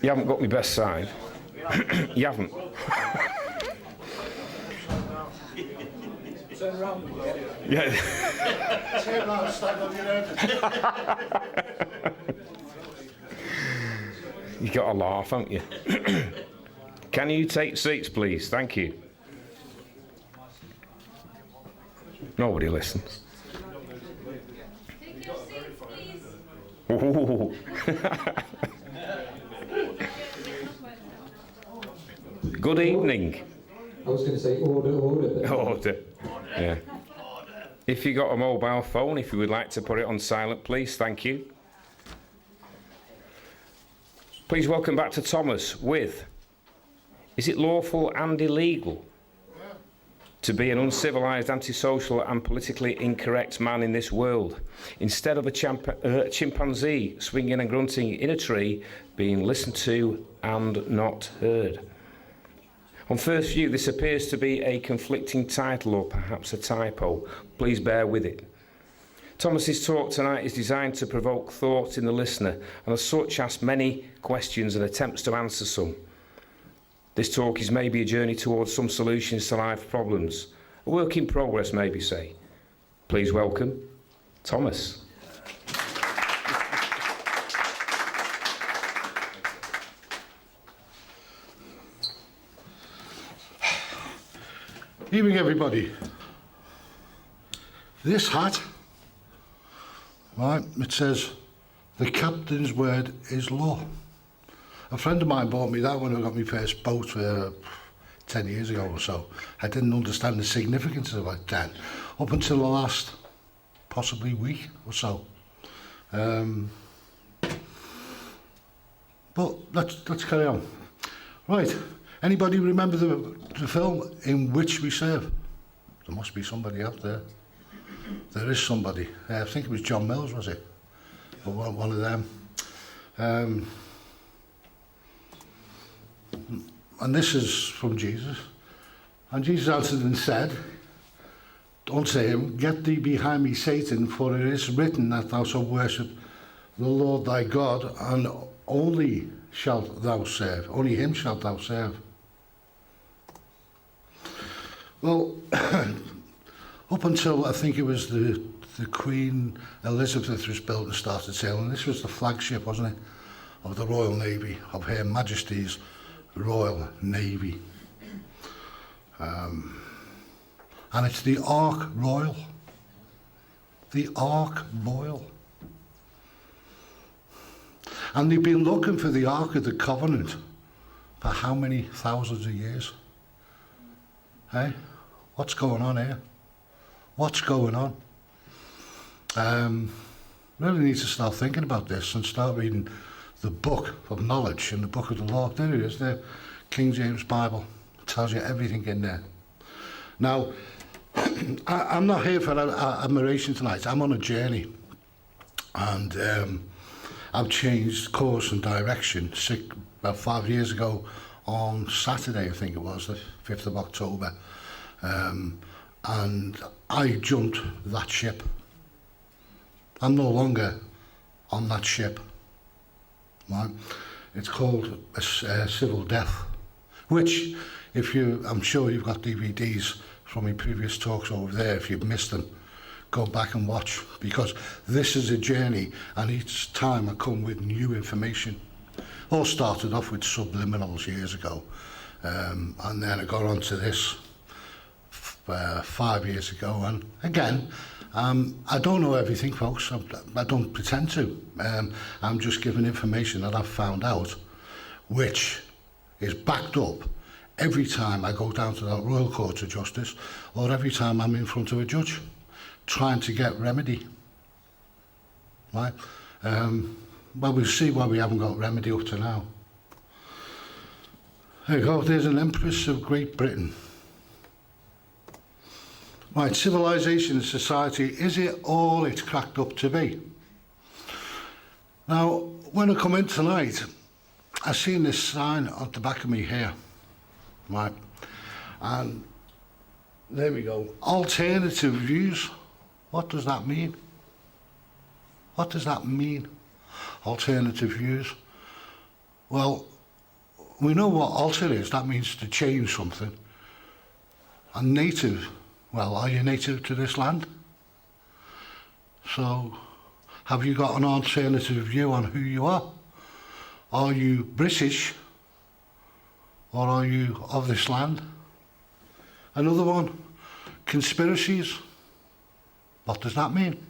You haven't got my best side. You haven't. Turn around and get it. Yeah. Turn around and stand on your head. You got to laugh, haven't you? Can you take seats, please? Thank you. Nobody listens. Take your seats, please. Ooh. Good evening. I was going to say order. Order. Yeah. If you got a mobile phone, if you would like to put it on silent, please. Thank you. Please welcome back to Thomas with, is it lawful and illegal to be an uncivilized, antisocial and politically incorrect man in this world, instead of a chimpanzee swinging and grunting in a tree, being listened to and not heard? On first view, this appears to be a conflicting title or perhaps a typo. Please bear with it. Thomas's talk tonight is designed to provoke thought in the listener and as such ask many questions and attempts to answer some. This talk is maybe a journey towards some solutions to life problems. A work in progress, maybe say. Please welcome Thomas. Evening, everybody. This hat, right, it says, the captain's word is law. A friend of mine bought me that when I got my first boat 10 years ago or so. I didn't understand the significance of it then, up until the last, possibly week or so. But let's carry on. Right, anybody remember the film In Which We Serve? There must be somebody out there. There is somebody. I think it was John Mills, was it? Or one of them. And this is from Jesus. And Jesus answered and said unto him, Get thee behind me, Satan, for it is written that thou shalt worship the Lord thy God, and only shalt thou serve. Only him shalt thou serve. Well, up until I think it was the Queen Elizabeth was built and started sailing, this was the flagship, wasn't it, of the Royal Navy, of Her Majesty's Royal Navy. And it's the Ark Royal. The Ark Royal. And they've been looking for the Ark of the Covenant for how many thousands of years? Hey? What's going on here? What's going on? Really need to start thinking about this and start reading the book of knowledge and the book of the law. There it is, the King James Bible. It tells you everything in there. Now, I'm not here for admiration tonight. I'm on a journey. And I've changed course and direction about 5 years ago on Saturday, I think it was, the 5th of October. And I jumped that ship. I'm no longer on that ship. Right? It's called a civil death, which, I'm sure you've got DVDs from my previous talks over there. If you've missed them, go back and watch, because this is a journey, and each time I come with new information. All started off with subliminals years ago, and then I got onto this 5 years ago, and again, I don't know everything, folks. I don't pretend to. I'm just giving information that I've found out, which is backed up every time I go down to that Royal Court of Justice, or every time I'm in front of a judge, trying to get remedy. Right? Well, we'll see why we haven't got remedy up to now. There you go. There's an Empress of Great Britain. Right, civilization and society, is it all it's cracked up to be? Now, when I come in tonight, I seen this sign at the back of me here, right? And there we go. Alternative views. What does that mean? What does that mean? alternative views. Well, we know what alter is. That means to change something. And native, well, are you native to this land? So, have you got an alternative view on who you are? Are you British? Or are you of this land? Another one, conspiracies. What does that mean?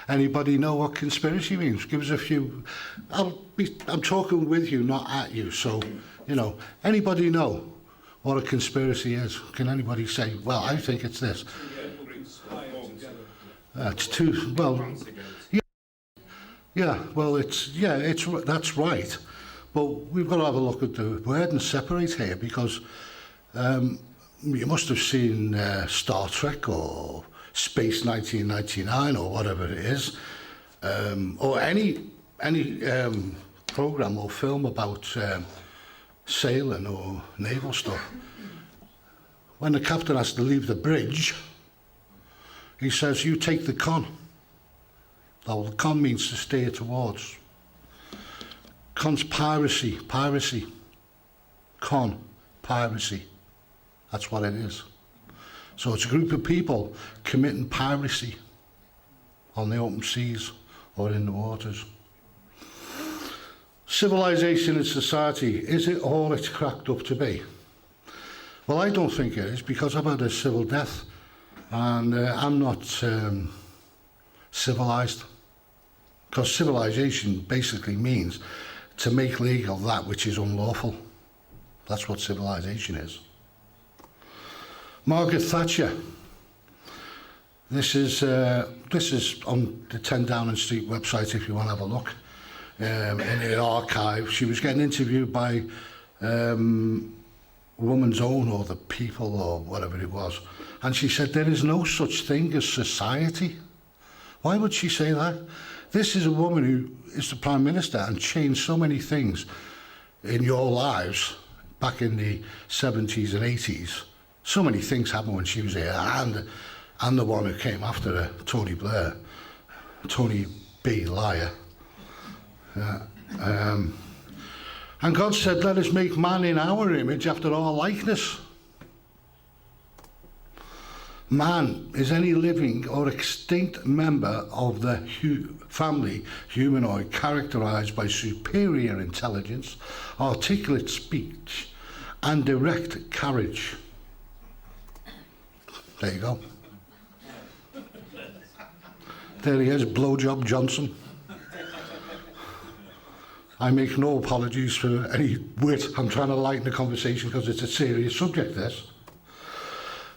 Anybody know what conspiracy means? Give us a few. I'm talking with you, not at you. So, you know, anybody know what a conspiracy is? Can anybody say, well, I think it's this? It's too, well, yeah, well, that's right. But we've got to have a look at the word and separate here, because you must have seen Star Trek or Space 1999 or whatever it is, or any program or film about sailing or naval stuff. When the captain has to leave the bridge, he says, you take the con. Now, the con means to steer towards. Con's piracy. Con, piracy. That's what it is. So it's a group of people committing piracy on the open seas or in the waters. Civilization and society, is it all it's cracked up to be? Well, I don't think it is, because I've had a civil death and I'm not civilized. Because civilization basically means to make legal that which is unlawful. That's what civilization is. Margaret Thatcher. This is on the 10 Downing Street website if you want to have a look. In the archive, she was getting interviewed by Woman's Own or The People or whatever it was, and she said there is no such thing as society. Why would she say that? This is a woman who is the Prime Minister and changed so many things in your lives back in the 70s and 80s. So many things happened when she was here, and the one who came after her, Tony Blair, Tony B. Liar. And God said, let us make man in our image after our likeness. Man is any living or extinct member of the family humanoid characterized by superior intelligence, articulate speech, and direct carriage. There you go. There he is, Blowjob Johnson. I make no apologies for any wit. I'm trying to lighten the conversation because it's a serious subject, this.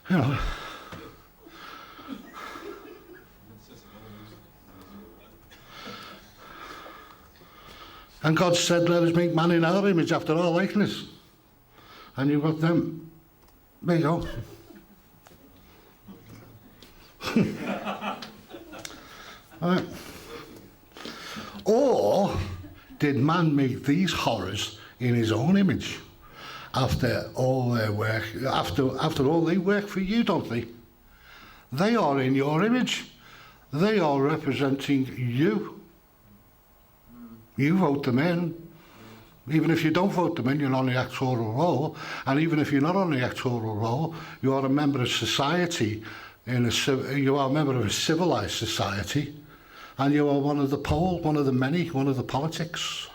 You know. And God said, let us make man in our image after our likeness. And you've got them. There you go. All right. Or did man make these horrors in his own image after all their work, after all they work for you, don't they? They are in your image. They are representing you. You vote them in. Even if you don't vote them in, you're on the electoral roll. And even if you're not on the electoral roll, you are a member of society. You are a member of a civilized society. And you are one of the poll, one of the many, one of the politics.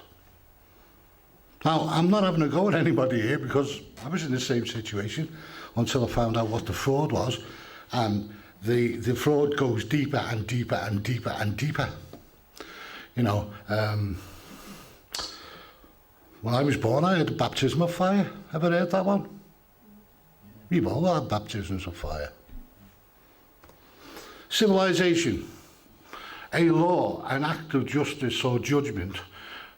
Now, I'm not having a go at anybody here because I was in the same situation until I found out what the fraud was. And the fraud goes deeper and deeper and deeper and deeper. You know, when I was born, I had the baptism of fire. Ever heard that one? We've all had baptisms of fire. Civilization. A law, an act of justice or judgment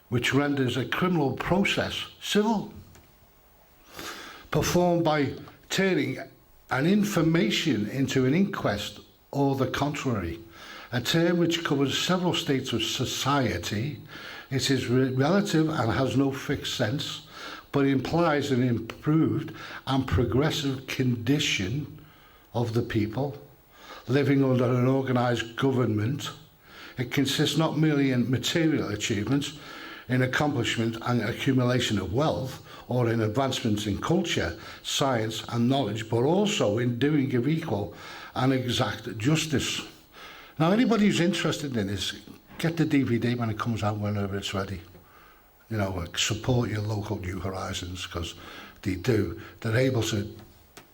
which renders a criminal process civil, performed by turning an information into an inquest or the contrary, a term which covers several states of society. It is relative and has no fixed sense, but implies an improved and progressive condition of the people living under an organised government. It consists not merely in material achievements, in accomplishment and accumulation of wealth, or in advancements in culture, science and knowledge, but also in doing of equal and exact justice. Now, anybody who's interested in this, get the DVD when it comes out, whenever it's ready. You know, support your local New Horizons, because they do. They're able to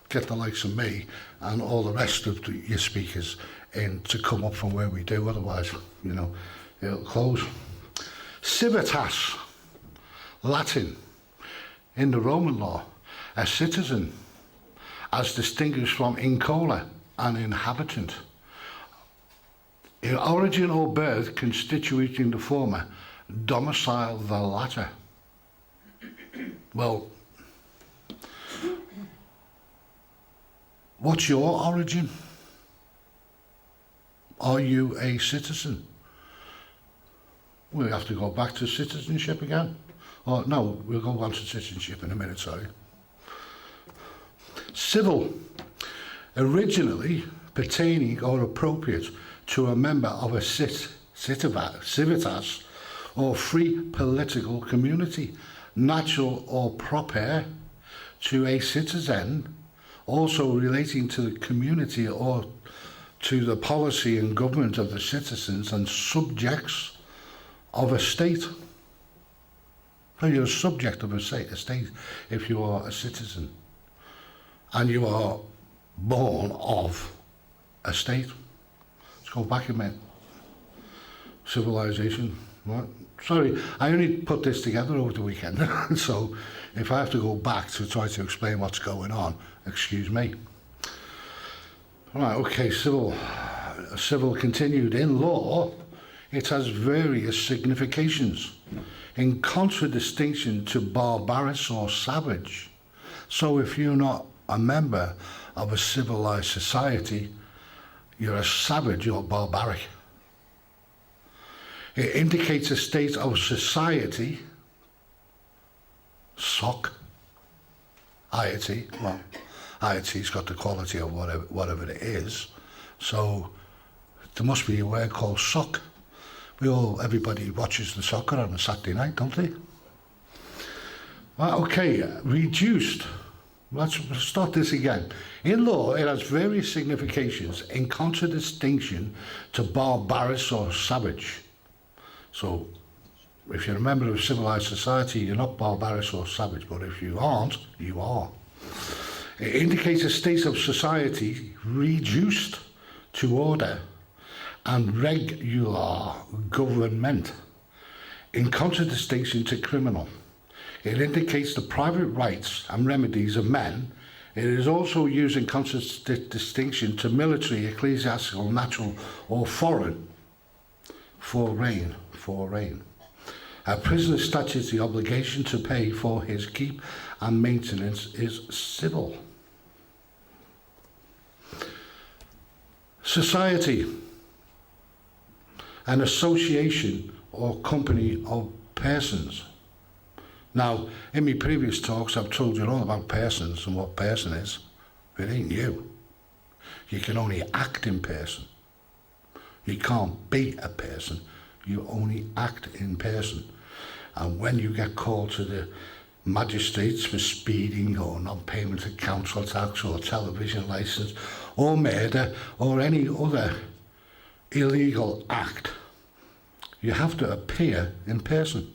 get the likes of me and all the rest of your speakers in to come up from where we do. Otherwise, you know, it'll close. Civitas, Latin, in the Roman law, a citizen, as distinguished from incola, an inhabitant. In origin or birth constituting the former, domicile the latter. Well, what's your origin? Are you a citizen? We have to go back to citizenship again. Or no, we'll go on to citizenship in a minute, sorry. Civil, originally pertaining or appropriate to a member of a civitas or free political community, natural or proper to a citizen, also relating to the community or to the policy and government of the citizens and subjects of a state. So you're a subject of a state if you are a citizen and you are born of a state. Let's go back a minute. Civilization. Right? Sorry, I only put this together over the weekend, so if I have to go back to try to explain what's going on, excuse me. Right, okay, civil continued. In law, it has various significations in contradistinction to barbarous or savage. So if you're not a member of a civilized society, you're a savage or barbaric. It indicates a state of society, society, well, IET's got the quality of whatever it is, so there must be a word called sock. Everybody watches the soccer on a Saturday night, don't they? Well, okay, reduced. Let's start this again. In law, it has various significations in contradistinction to barbarous or savage. So, if you're a member of a civilized society, you're not barbarous or savage, but if you aren't, you are. It indicates a state of society reduced to order and regular government, in contradistinction to criminal. It indicates the private rights and remedies of men. It is also used in contradistinction to military, ecclesiastical, natural, or foreign. Foreign. A prisoner's statutory obligation to pay for his keep and maintenance is civil. Society, an association or company of persons. Now, in my previous talks, I've told you all about persons and what person is. It ain't you. You can only act in person. You can't be a person. You only act in person. And when you get called to the magistrates for speeding or non-payment of council tax or television licence or murder or any other illegal act, you have to appear in person.